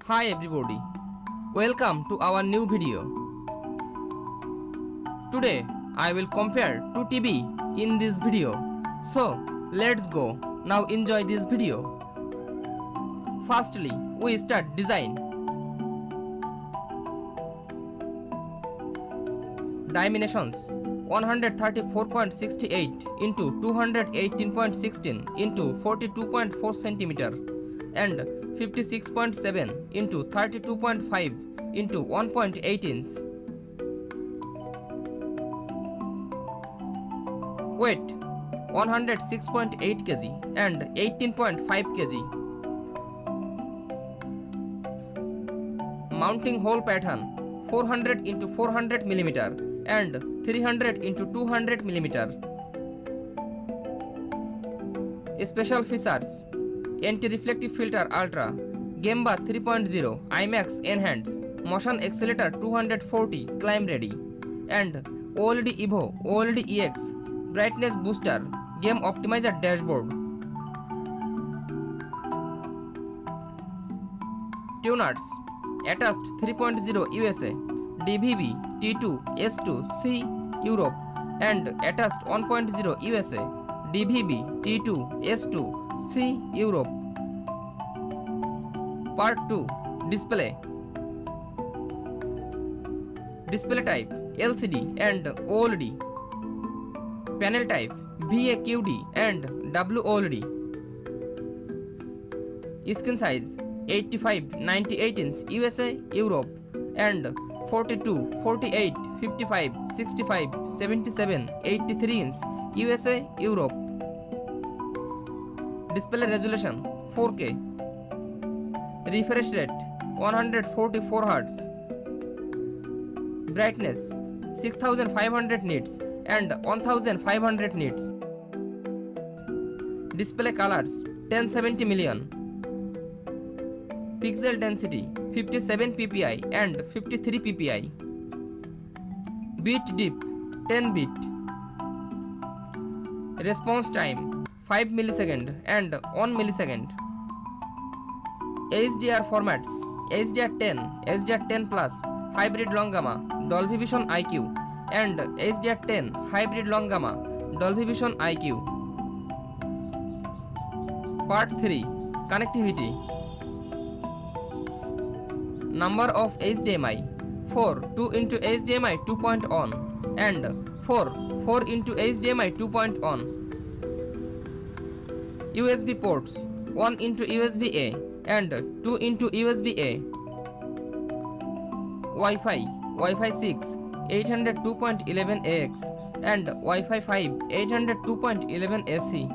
Hi everybody, welcome to our new video. Today I will compare two TV in this video. So let's go, now enjoy this video. Firstly, we start design. Dimensions 134.68 into 218.16 into 42.4 cm and 56.7 into 32.5 into 1.8 inch. Weight 106.8 kg and 18.5 kg. Mounting hole pattern 400 into 400 mm and 300 into 200 mm. Special features: anti-reflective filter Ultra, Gemba 3.0, IMAX Enhanced, Motion Accelerator 240, Climb Ready, and OLED Evo, OLED EX, Brightness Booster, Game Optimizer Dashboard. Tuners: attached 3.0 USA, DVB T2 S2 C Europe, and attached 1.0 USA, DVB T2 S2 C Europe. Part 2. Display. Display type LCD and OLED. Panel type VAQD and WOLED. Screen size 85-98 inch USA, Europe, and 42, 48, 55, 65, 77, 83 inch USA, Europe. Display resolution 4K. Refresh rate 144 Hz. Brightness 6500 nits and 1500 nits. Display colors 1070 million. Pixel density 57 ppi and 53 ppi. Bit depth 10 bit. Response time 5 millisecond and 1 millisecond. HDR formats HDR10, HDR10 Plus, Hybrid Long Gamma, Dolby Vision IQ, and HDR10 Hybrid Long Gamma, Dolby Vision IQ. Part 3. Connectivity. Number of HDMI 4 2 into HDMI 2.1 and 4 into HDMI 2.1. USB ports 1 into USB A and 2 into USB A. Wi-Fi 6 802.11ax and Wi-Fi 5 802.11 AC.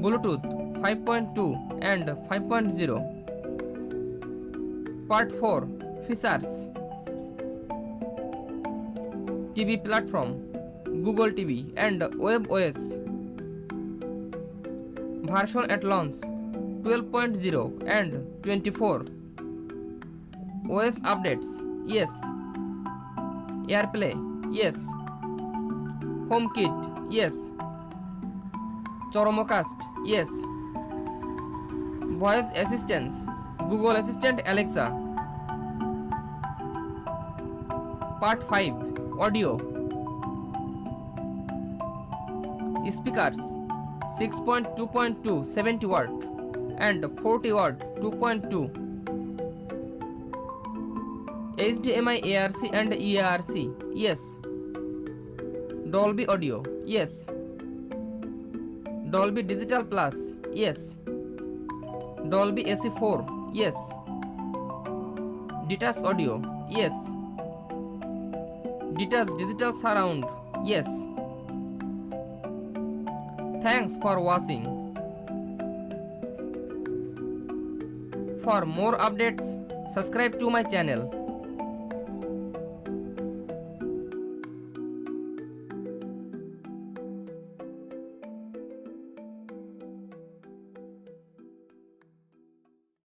Bluetooth 5.2 and 5.0. Part 4. Features. TV platform Google TV and Web OS. Version at launch 12.0 and 24. OS updates yes. AirPlay yes. HomeKit yes. Choromocast yes. Voice assistance Google Assistant Alexa. Part 5. Audio. Speakers 6.2.2 70 watt and 40 watt 2.2. HDMI ARC and EARC yes. Dolby Audio yes. Dolby Digital Plus yes. Dolby AC4 yes. Detached Audio yes. Detached Digital Surround yes. Thanks for watching. For more updates, subscribe to my channel.